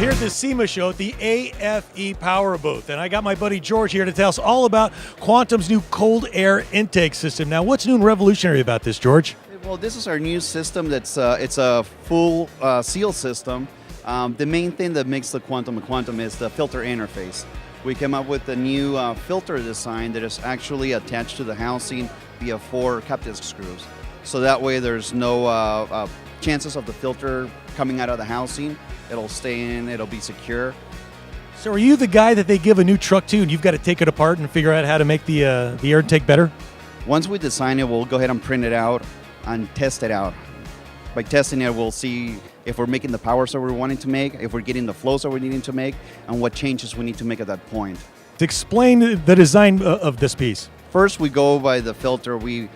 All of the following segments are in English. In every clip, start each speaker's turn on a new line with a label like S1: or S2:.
S1: here at the SEMA show at the aFe Power Booth, and I got my buddy George here to tell us all about Quantum's new cold air intake system. Now, what's new and revolutionary about this, George?
S2: Well, this is our new system. It's a full seal system. The main thing that makes the Quantum a Quantum is the filter interface. We came up with a new filter design that is actually attached to the housing via 4 captive screws. So that way there's no chances of the filter coming out of the housing. It'll stay in, it'll be secure.
S1: So are you the guy that they give a new truck to and you've got to take it apart and figure out how to make the air intake better?
S2: Once we design it, we'll go ahead and print it out and test it out. By testing it, we'll see if we're making the powers that we're wanting to make, if we're getting the flows that we're needing to make, and what changes we need to make at that point.
S1: Explain the design of this piece.
S2: First, we go by the filter. We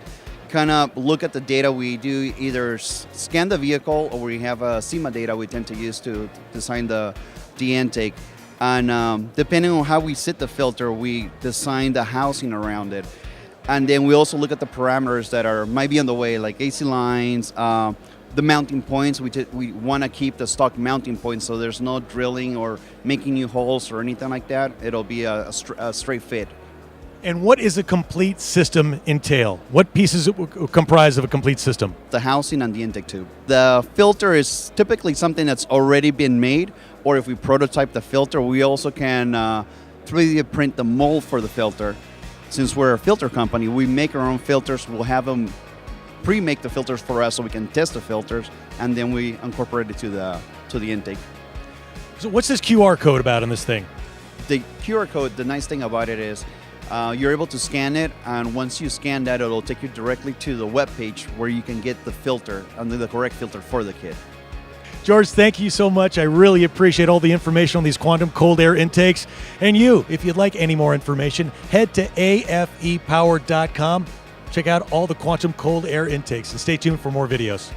S2: kind of look at the data. We do either scan the vehicle or we have SEMA data we tend to use to design the intake. And depending on how we set the filter, we design the housing around it. And then we also look at the parameters that might be on the way, like AC lines, the mounting points. We want to keep the stock mounting points so there's no drilling or making new holes or anything like that. It'll be a straight fit.
S1: And what is a complete system entail? What pieces comprise of a complete system?
S2: The housing and the intake tube. The filter is typically something that's already been made, or if we prototype the filter, we also can 3D print the mold for the filter. Since we're a filter company, we make our own filters. We'll have them pre-make the filters for us so we can test the filters, and then we incorporate it to the intake.
S1: So what's this QR code about in this thing?
S2: The QR code, the nice thing about it is you're able to scan it, and once you scan that, it'll take you directly to the web page where you can get the filter and the correct filter for the kit.
S1: George, thank you so much. I really appreciate all the information on these Quantum cold air intakes. And you, if you'd like any more information, head to afepower.com. Check out all the Quantum cold air intakes and stay tuned for more videos.